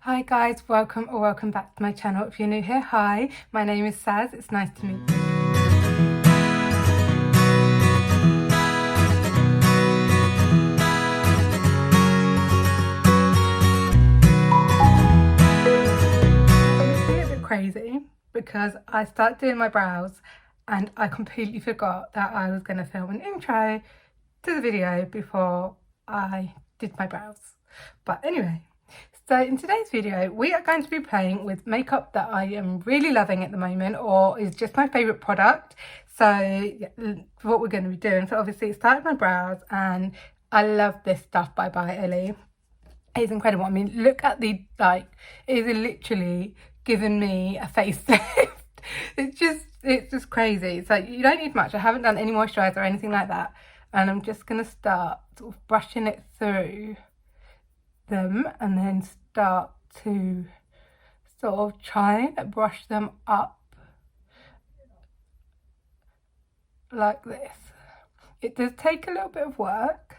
Hi guys, welcome back to my channel. If you're new here, hi, my name is Saz. It's nice to meet you. It's a bit crazy because I started doing my brows and I completely forgot that I was going to film an intro to the video before I did my brows. But anyway, so in today's video we are going to be playing with makeup that I am really loving at the moment, or is just my favourite product. So yeah, what we're going to be doing, so obviously it started my brows and I love this stuff by Ellie. It's incredible. I mean, look at the, like, it is literally giving me a facelift. It's just crazy. So you don't need much. I haven't done any moisturiser or anything like that, and I'm just going to start sort of brushing it through them and then start to sort of try and brush them up like this. It does take a little bit of work,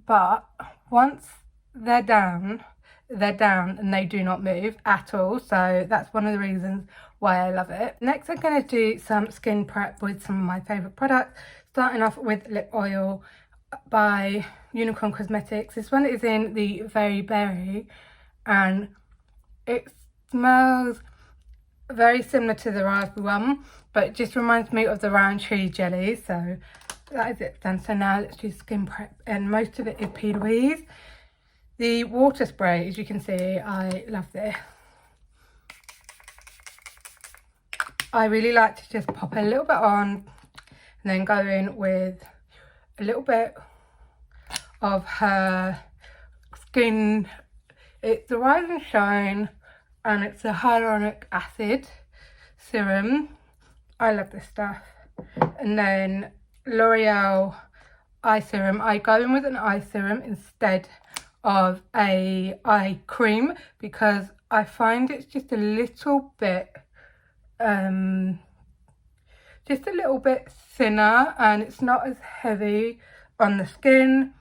but once they're down and they do not move at all. So that's one of the reasons why I love it. Next I'm going to do some skin prep with some of my favourite products, starting off with lip oil by Unicorn Cosmetics. This one is in the Very Berry and it smells very similar to the raspberry one, but it just reminds me of the round tree jelly. So that is it done. So now let's do skin prep, and most of it is P. Louise. The water spray, as you can see, I love this. I really like to just pop a little bit on and then go in with a little bit of her skin. It's the Rise and Shine and it's a hyaluronic acid serum. I love this stuff. And then L'Oreal eye serum. I go in with an eye serum instead of a eye cream because I find it's just a little bit thinner and it's not as heavy on the skin.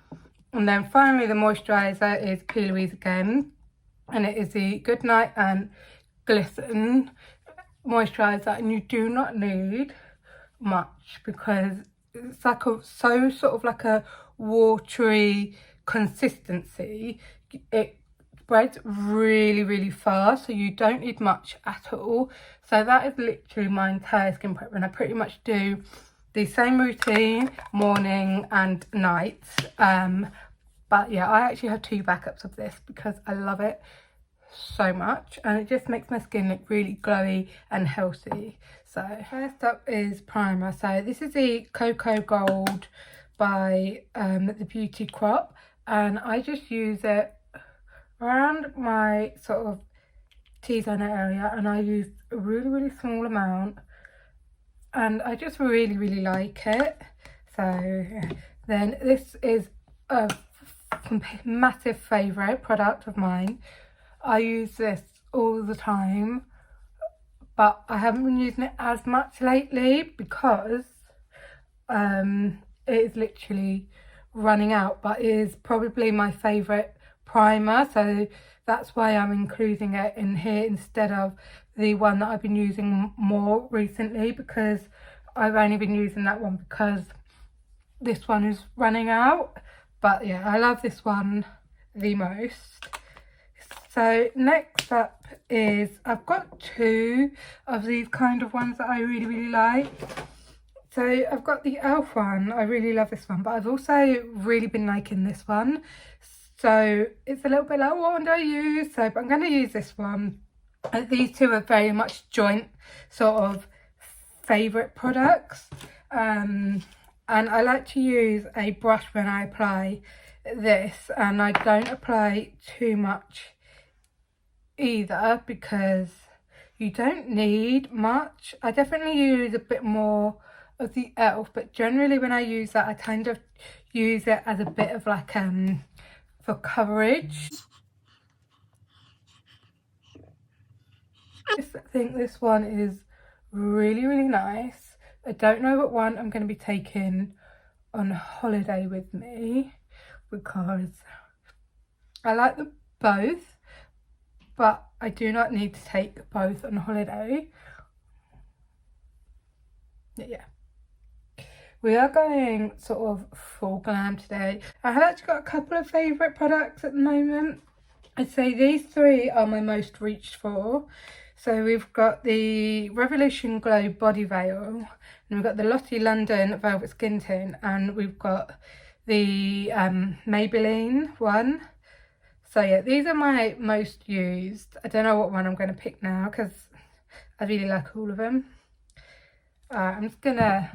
And then finally the moisturiser is P. Louise again, and it is the Good Night and Glisten moisturiser, and you do not need much because it's like like a watery consistency. It spreads really fast, so you don't need much at all. So that is literally my entire skin prep, and I pretty much do the same routine morning and night. But yeah, I actually have 2 backups of this because I love it so much and it just makes my skin look really glowy and healthy. So first up is primer. So this is the Cocoa Gold by the Beauty Crop, and I just use it around my sort of T-zone area, and I use a really small amount and I just really like it. So then this is a massive favourite product of mine. I use this all the time, but I haven't been using it as much lately because it is literally running out, but it is probably my favourite primer, so that's why I'm including it in here instead of the one that I've been using more recently, because I've only been using that one because this one is running out. But yeah, I love this one the most. So next up is, I've got 2 of these kind of ones that I really like. So I've got the e.l.f. one, I really love this one, but I've also really been liking this one. So it's a little bit like, what one do I use? So, but I'm going to use this one. These 2 are very much joint sort of favourite products. And I like to use a brush when I apply this, and I don't apply too much either because you don't need much. I definitely use a bit more of the e.l.f., but generally when I use that I kind of use it as a bit of like for coverage. I think this one is really nice. I don't know what one I'm going to be taking on holiday with me because I like them both, but I do not need to take both on holiday. Yeah. We are going sort of full glam today. I have actually got a couple of favourite products at the moment. I'd say these three are my most reached for. So we've got the Revolution Glow Body Veil, and we've got the Lottie London Velvet Skin Tint, and we've got the Maybelline one. So yeah, these are my most used. I don't know what one I'm going to pick now because I really like all of them. I'm just gonna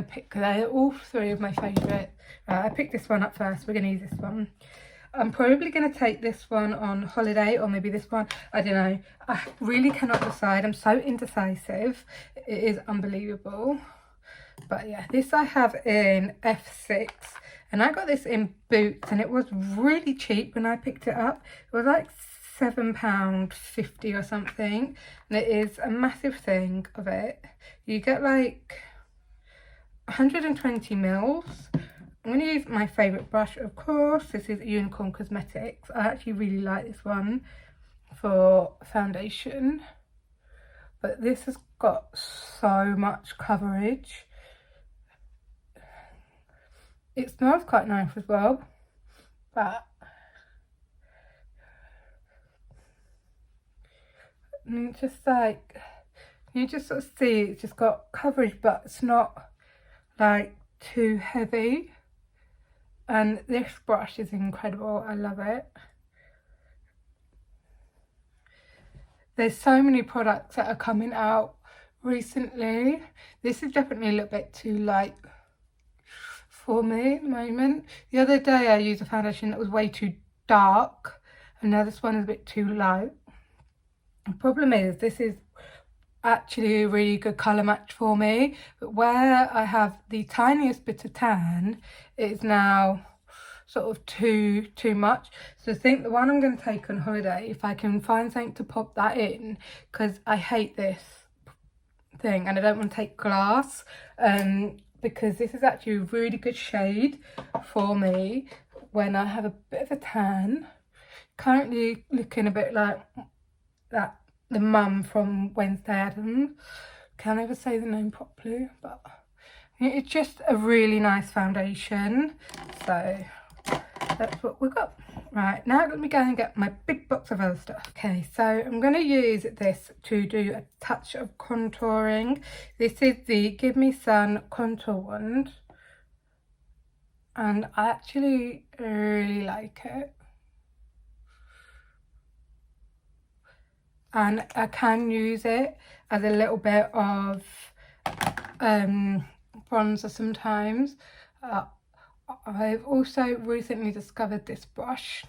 pick, they're all three of my favourite. I picked this one up first. We're gonna use this one. I'm probably gonna take this one on holiday, or maybe this one. I don't know. I really cannot decide. I'm so indecisive. It is unbelievable. But yeah, this I have in F6, and I got this in Boots, and it was really cheap when I picked it up. It was like £7.50 or something, and it is a massive thing of it. You get like 120 mils. I'm going to use my favourite brush, of course. This is Unicorn Cosmetics. I actually really like this one for foundation, but this has got so much coverage. It smells quite nice as well, but just like, you just sort of see it's just got coverage, but it's not like too heavy. And this brush is incredible. I love it. There's so many products that are coming out recently. This is definitely a little bit too light for me at the moment. The other day I used a foundation that was way too dark, and now this one is a bit too light. The problem is this is actually a really good colour match for me, but where I have the tiniest bit of tan, it is now sort of too much. So I think the one I'm going to take on holiday, if I can find something to pop that in, because I hate this thing and I don't want to take glass, because this is actually a really good shade for me when I have a bit of a tan. Currently looking a bit like that, the mum from Wednesday Addams. Can't ever say the name properly, but it's just a really nice foundation. So that's what we've got. Right, now let me go and get my big box of other stuff. Okay, so I'm going to use this to do a touch of contouring. This is the Give Me Sun Contour Wand, and I actually really like it. And I can use it as a little bit of bronzer sometimes. I've also recently discovered this brush.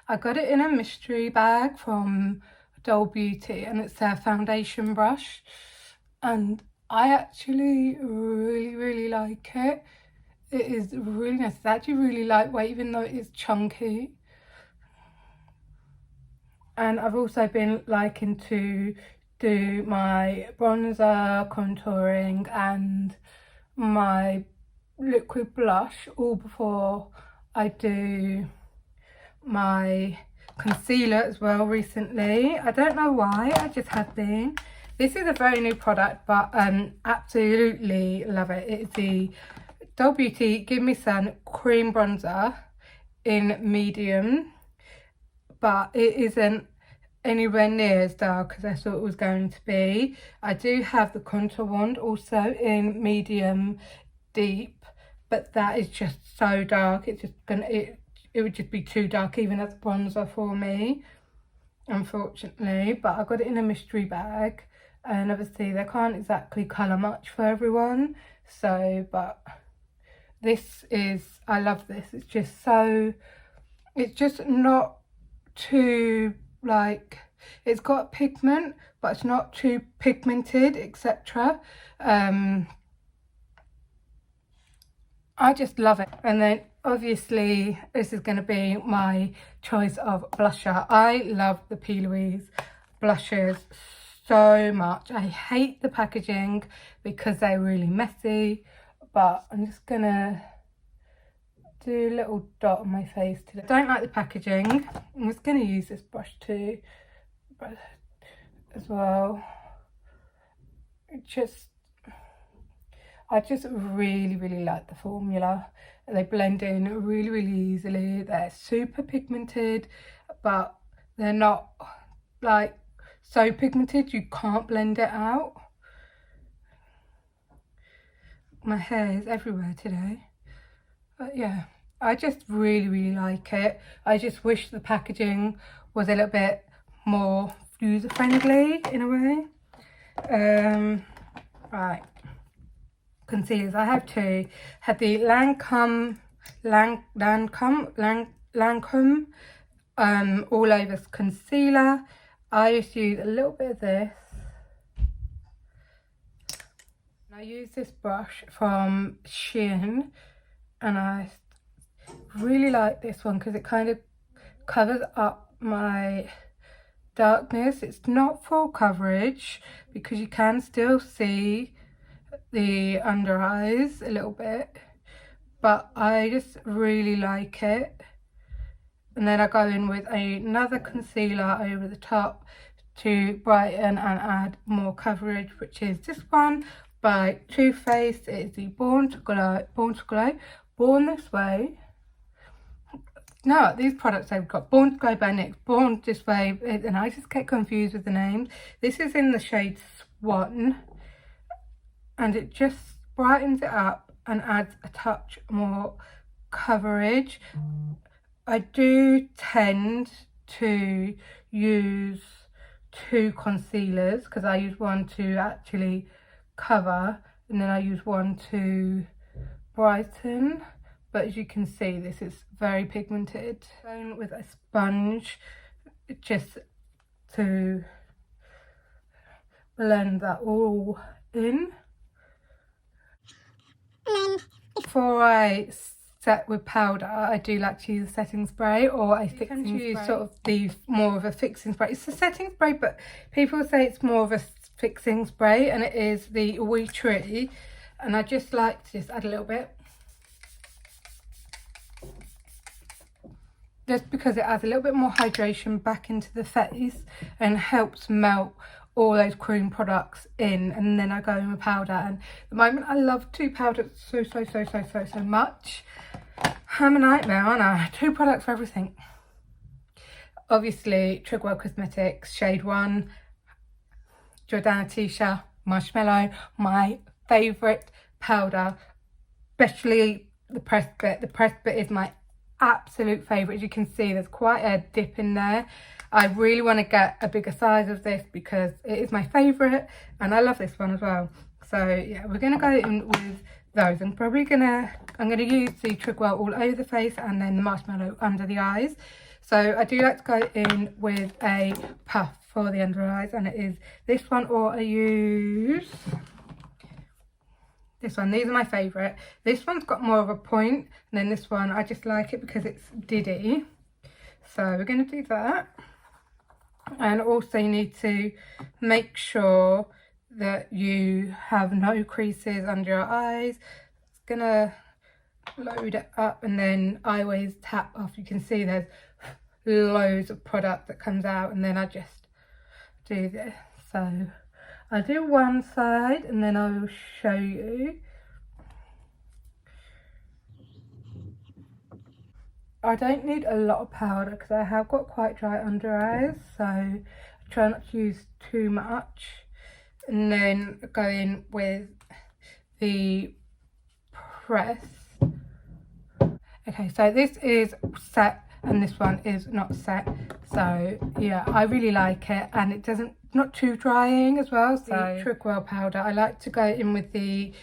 I got it in a mystery bag from Doll Beauty, and it's their foundation brush, and I actually really like it. It is really nice. It's actually really lightweight, even though it is chunky. And I've also been liking to do my bronzer, contouring and my liquid blush all before I do my concealer as well recently. I don't know why, I just have been. This is a very new product, but absolutely love it. It's the Doll Beauty Give Me Sun Cream Bronzer in medium, but it isn't anywhere near as dark as I thought it was going to be. I do have the contour wand also in medium deep, but that is just so dark. It's just gonna, it would just be too dark even as bronzer for me, unfortunately. But I got it in a mystery bag, and obviously they can't exactly colour much for everyone. So, but this is, I love this. It's just so, it's just not too, like, it's got pigment, but it's not too pigmented, etc. I just love it. And then obviously this is going to be my choice of blusher. I love the P. Louise blushes so much. I hate the packaging because they're really messy, but I'm just gonna do a little dot on my face today. I don't like the packaging. I'm just going to use this brush too as well. I just really like the formula. They blend in really easily. They're super pigmented, but they're not like so pigmented you can't blend it out. My hair is everywhere today, but yeah, I just really like it. I just wish the packaging was a little bit more user friendly in a way. Right, concealers. I have two. Have the Lancome all over concealer. I just use a little bit of this. I use this brush from Shein, and I really like this one because it kind of covers up my darkness. It's not full coverage because you can still see the under eyes a little bit, but I just really like it. And then I go in with another concealer over the top to brighten and add more coverage, which is this one by Too Faced. It is the Born This Way. No, these products they've got Born to Glow by NYX, Born This Way, and I just get confused with the names. This is in the shade Swan, and it just brightens it up and adds a touch more coverage. I do tend to use two concealers because I use one to actually cover and then I use one to brighten, but as you can see this is very pigmented. Going with a sponge just to blend that all in. Before I set with powder, I do like to use a setting spray or a fixing spray. Use sort of the more of a fixing spray. It's a setting spray, but people say it's more of a fixing spray, and it is the Wee Tree, and I just like to just add a little bit, just because it adds a little bit more hydration back into the face and helps melt all those cream products in. And then I go in with powder, and at the moment I love two powders so much. I'm a nightmare, aren't I? Two products for everything. Obviously Trigwell Cosmetics Shade 1 Jordana Tisha Marshmallow, my favourite powder, especially the pressed bit. The pressed bit is my absolute favourite. As you can see, there's quite a dip in there. I really want to get a bigger size of this because it is my favourite, and I love this one as well. So yeah, we're going to go in with those. I'm gonna use the Trigwell all over the face and then the marshmallow under the eyes. So I do like to go in with a puff for the under eyes, and it is this one, or I use this one. These are my favourite. This one's got more of a point, and then this one I just like it because it's diddy. So we're going to do that. And also you need to make sure that you have no creases under your eyes. It's gonna load it up, and then I always tap off. You can see there's loads of product that comes out, and then I just do this. So I do one side and then I will show you. I don't need a lot of powder because I have got quite dry under eyes, so I try not to use too much. And then go in with the press. Okay, so this is set and this one is not set. So yeah, I really like it, and it doesn't, not too drying as well. So Trigwell powder, I like to go in with the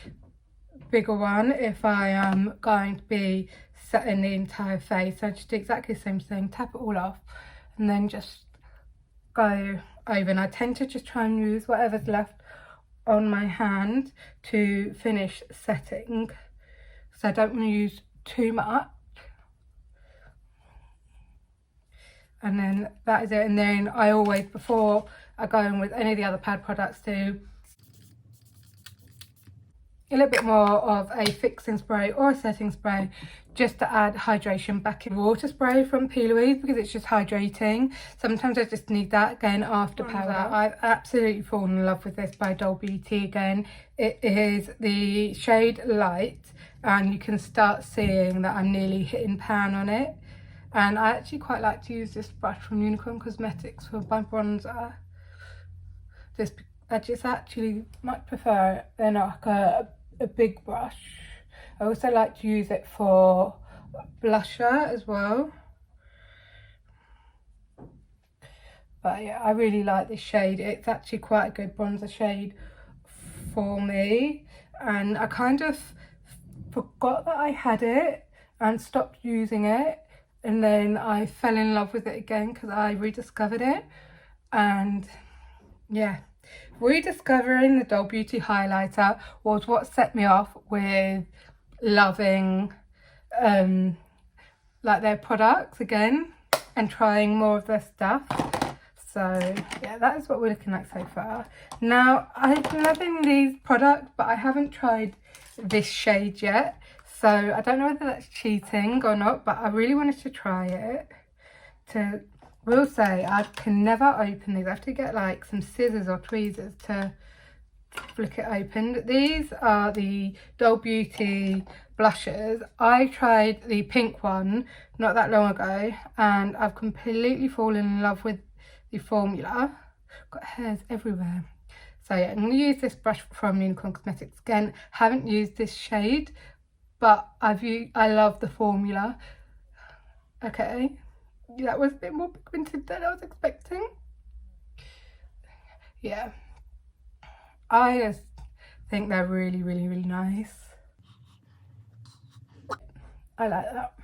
bigger one if I am going to be setting the entire face. So I just do exactly the same thing, tap it all off and then just go over. And I tend to just try and use whatever's left on my hand to finish setting, so I don't want to use too much. And then that is it. And then I always, before I go in with any of the other pad products, do a little bit more of a fixing spray or a setting spray just to add hydration back in. Water spray from P. Louise because it's just hydrating. Sometimes I just need that again after powder. I've absolutely fallen in love with this by Doll Beauty again. It is the shade Light, and you can start seeing that I'm nearly hitting pan on it. And I actually quite like to use this brush from Unicorn Cosmetics for my bronzer. I just actually much prefer it than like a big brush. I also like to use it for blusher as well. But yeah, I really like this shade. It's actually quite a good bronzer shade for me. And I kind of forgot that I had it and stopped using it. And then I fell in love with it again because I rediscovered it. And yeah, rediscovering the Doll Beauty highlighter was what set me off with loving like their products again and trying more of their stuff. So yeah, that is what we're looking like so far. Now, I'm loving these products, but I haven't tried this shade yet. So I don't know whether that's cheating or not, but I really wanted to try it. Will say I can never open these. I have to get like some scissors or tweezers to flick it open. These are the Doll Beauty blushes. I tried the pink one not that long ago and I've completely fallen in love with the formula. Got hairs everywhere. So yeah, I'm going to use this brush from Unicorn Cosmetics again. Haven't used this shade, but I love the formula. Okay, that was a bit more pigmented than I was expecting. Yeah, I just think they're really, really, really nice. I like that.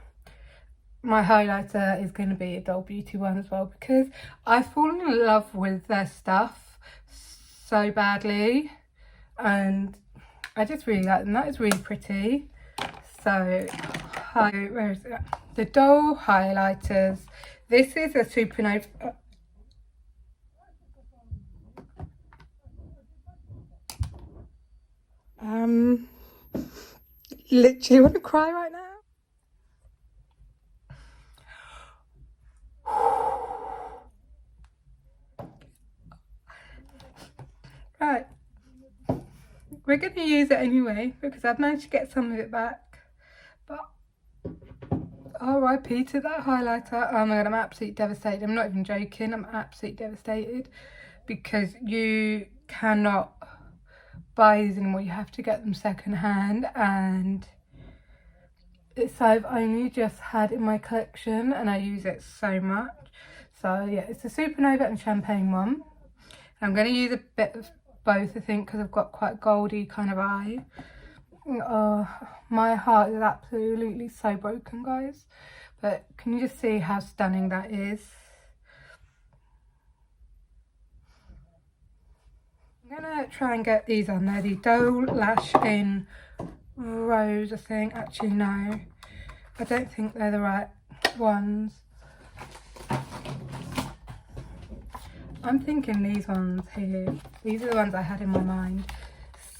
My highlighter is going to be a Doll Beauty one as well because I've fallen in love with their stuff so badly and I just really like them. That is really pretty. So, where is it? The Doll highlighters. This is a supernova. Literally want to cry right now. Right, we're going to use it anyway because I've managed to get some of it back, but RIP to that highlighter. Oh my god, I'm absolutely devastated. I'm not even joking, I'm absolutely devastated because you cannot buy these anymore. You have to get them secondhand, and it's I've only just had in my collection and I use it so much. So yeah, it's a Supernova and Champagne one. I'm going to use a bit of both, I think, because I've got quite a goldy kind of eye. Oh, my heart is absolutely so broken, guys. But can you just see how stunning that is? I'm going to try and get these on there. The Doll Lash in Rose, I think. Actually, no. I don't think they're the right ones. I'm thinking these ones here. These are the ones I had in my mind.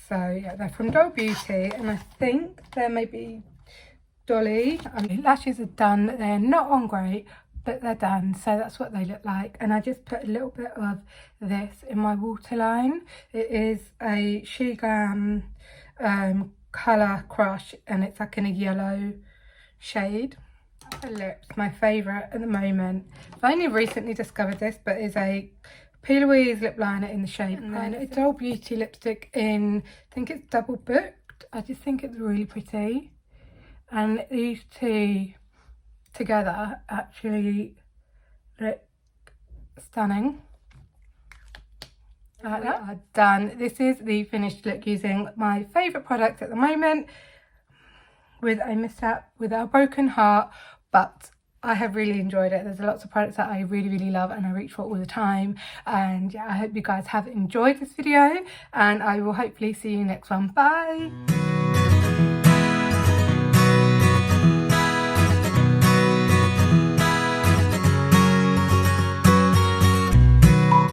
So yeah, they're from Doll Beauty and I think they're maybe Dolly. I mean, lashes are done. They're not on great, but they're done. So that's what they look like. And I just put a little bit of this in my waterline. It is a She Glam colour crush and it's like in a yellow shade. The lips, my favourite at the moment. I've only recently discovered this, but is a P. Louise lip liner in the shade. And then a Doll Beauty lipstick in, I think it's Double Booked. I just think it's really pretty. And these two together actually look stunning. Like that. I'm done. This is the finished look using my favourite product at the moment. With a mishap, with a broken heart, but I have really enjoyed it. There's lots of products that I really, really love and I reach for all the time. And yeah, I hope you guys have enjoyed this video and I will hopefully see you next one. Bye!